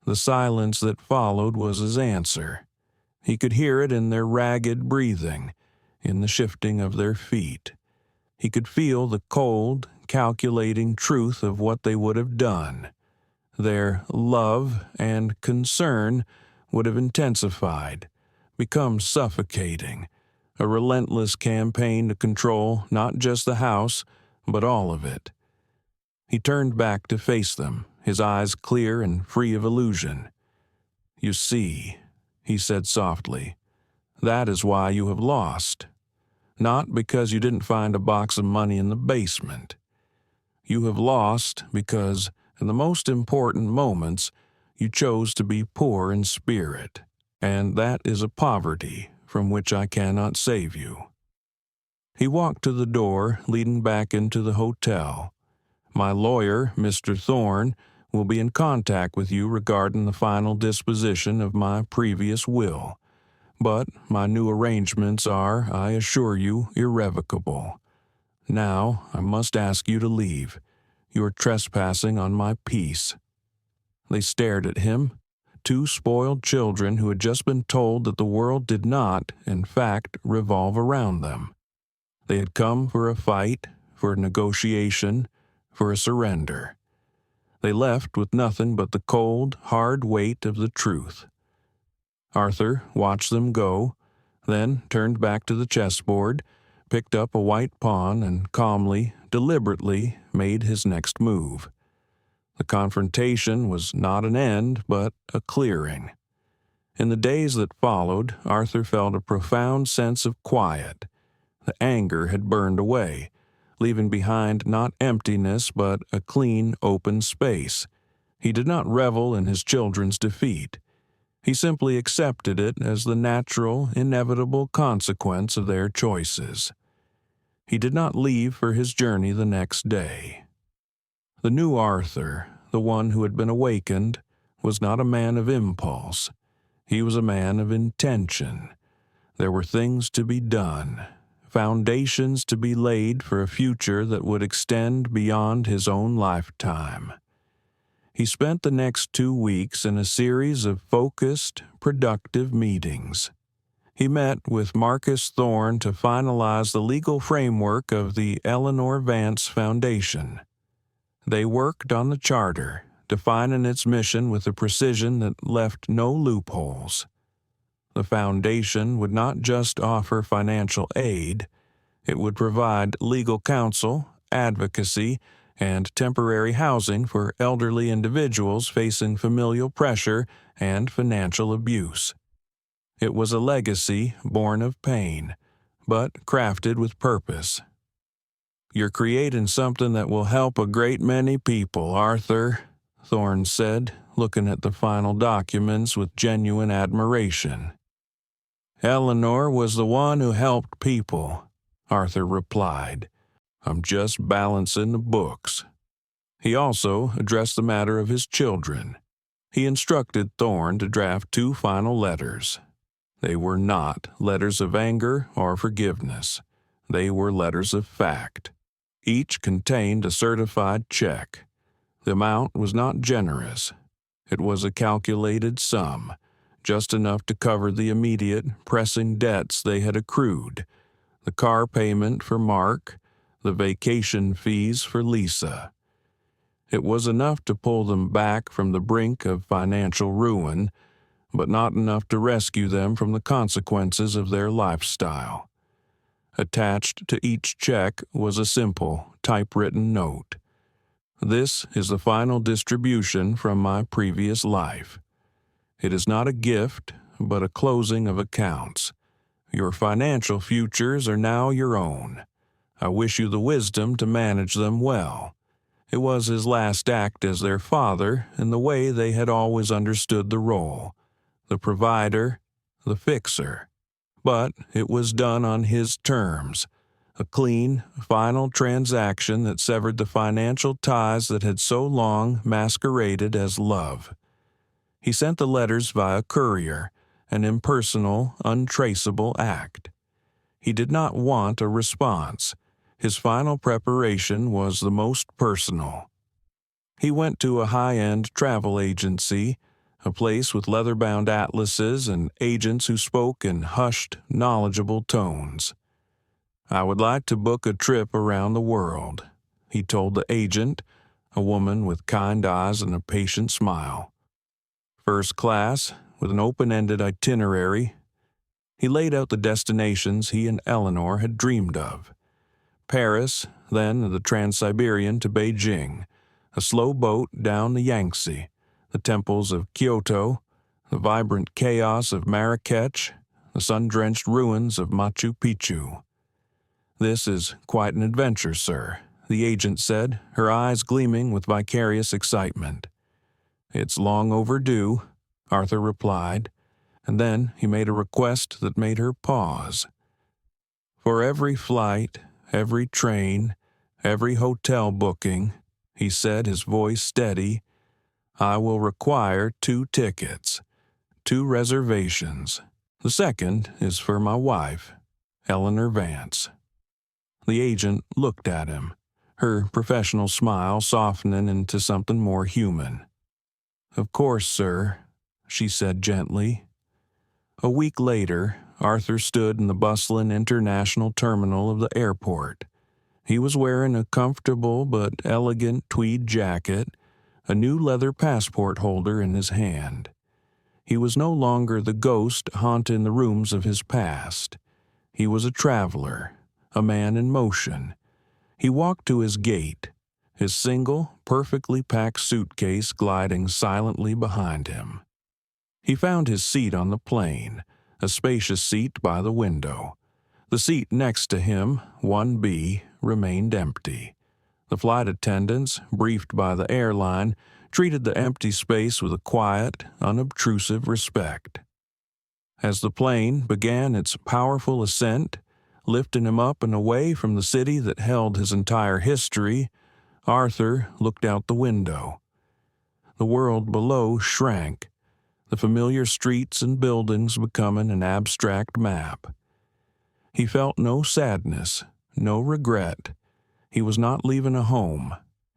The silence that followed was his answer. He could hear it in their ragged breathing, in the shifting of their feet. He could feel the cold, calculating truth of what they would have done. Their love and concern would have intensified, become suffocating, a relentless campaign to control not just the house, but all of it. He turned back to face them, his eyes clear and free of illusion. "You see," he said softly, "that is why you have lost. Not because you didn't find a box of money in the basement. You have lost because, in the most important moments, you chose to be poor in spirit, and that is a poverty from which I cannot save you." He walked to the door leading back into the hotel. "My lawyer, Mr. Thorne, will be in contact with you regarding the final disposition of my previous will. But my new arrangements are, I assure you, irrevocable. Now I must ask you to leave. You are trespassing on my peace." They stared at him, two spoiled children who had just been told that the world did not, in fact, revolve around them. They had come for a fight, for a negotiation, for a surrender. They left with nothing but the cold, hard weight of the truth. Arthur watched them go, then turned back to the chessboard, picked up a white pawn, and calmly, deliberately made his next move. The confrontation was not an end, but a clearing. In the days that followed, Arthur felt a profound sense of quiet. The anger had burned away, leaving behind not emptiness but a clean, open space. He did not revel in his children's defeat. He simply accepted it as the natural, inevitable consequence of their choices. He did not leave for his journey the next day. The new Arthur, the one who had been awakened, was not a man of impulse. He was a man of intention. There were things to be done, foundations to be laid for a future that would extend beyond his own lifetime. He spent the next 2 weeks in a series of focused, productive meetings. He met with Marcus Thorne to finalize the legal framework of the Eleanor Vance Foundation. They worked on the charter, defining its mission with a precision that left no loopholes. The foundation would not just offer financial aid, it would provide legal counsel, advocacy, and temporary housing for elderly individuals facing familial pressure and financial abuse. It was a legacy born of pain, but crafted with purpose. "You're creating something that will help a great many people, Arthur," Thorne said, looking at the final documents with genuine admiration. "Eleanor was the one who helped people," Arthur replied. "I'm just balancing the books." He also addressed the matter of his children. He instructed Thorne to draft 2 final letters. They were not letters of anger or forgiveness. They were letters of fact. Each contained a certified check. The amount was not generous. It was a calculated sum, just enough to cover the immediate, pressing debts they had accrued, the car payment for Mark, the vacation fees for Lisa. It was enough to pull them back from the brink of financial ruin, but not enough to rescue them from the consequences of their lifestyle. Attached to each check was a simple, typewritten note. This is the final distribution from my previous life. It is not a gift, but a closing of accounts. Your financial futures are now your own. I wish you the wisdom to manage them well. It was his last act as their father in the way they had always understood the role, the provider, the fixer. But it was done on his terms, a clean, final transaction that severed the financial ties that had so long masqueraded as love. He sent the letters via courier, an impersonal, untraceable act. He did not want a response. His final preparation was the most personal. He went to a high-end travel agency, a place with leather-bound atlases and agents who spoke in hushed, knowledgeable tones. "I would like to book a trip around the world," he told the agent, a woman with kind eyes and a patient smile. "First class, with an open-ended itinerary." He laid out the destinations he and Eleanor had dreamed of. Paris, then the Trans-Siberian to Beijing, a slow boat down the Yangtze, the temples of Kyoto, the vibrant chaos of Marrakech, the sun-drenched ruins of Machu Picchu. "This is quite an adventure, sir," the agent said, her eyes gleaming with vicarious excitement. "It's long overdue," Arthur replied, and then he made a request that made her pause. "For every flight, every train, every hotel booking," he said, his voice steady, "I will require 2 tickets, 2 reservations. The second is for my wife, Eleanor Vance." The agent looked at him, her professional smile softening into something more human. "Of course, sir," she said gently. A week later, Arthur stood in the bustling international terminal of the airport. He was wearing a comfortable but elegant tweed jacket, a new leather passport holder in his hand. He was no longer the ghost haunting the rooms of his past. He was a traveler, a man in motion. He walked to his gate, his single, perfectly packed suitcase gliding silently behind him. He found his seat on the plane, a spacious seat by the window. The seat next to him, 1B, remained empty. The flight attendants, briefed by the airline, treated the empty space with a quiet, unobtrusive respect. As the plane began its powerful ascent, lifting him up and away from the city that held his entire history, Arthur looked out the window. The world below shrank, the familiar streets and buildings becoming an abstract map. He felt no sadness, no regret. He was not leaving a home.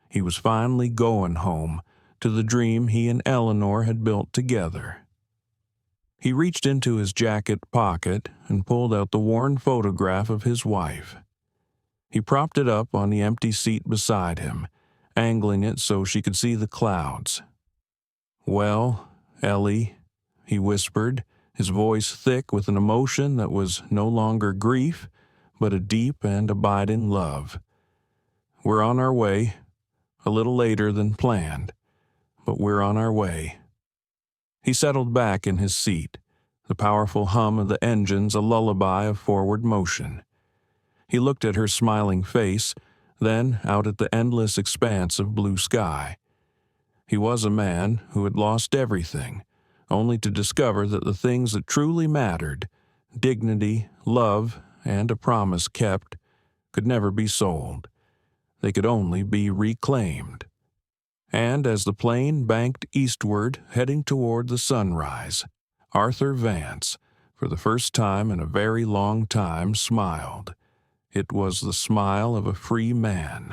He was finally going home, to the dream he and Eleanor had built together. He reached into his jacket pocket and pulled out the worn photograph of his wife. He propped it up on the empty seat beside him, angling it so she could see the clouds. "Well, Ellie," he whispered, his voice thick with an emotion that was no longer grief, but a deep and abiding love. "We're on our way, a little later than planned, but we're on our way." He settled back in his seat, the powerful hum of the engines a lullaby of forward motion. He looked at her smiling face, then out at the endless expanse of blue sky. He was a man who had lost everything, only to discover that the things that truly mattered, dignity, love, and a promise kept, could never be sold. They could only be reclaimed. And as the plane banked eastward, heading toward the sunrise, Arthur Vance, for the first time in a very long time, smiled. It was the smile of a free man.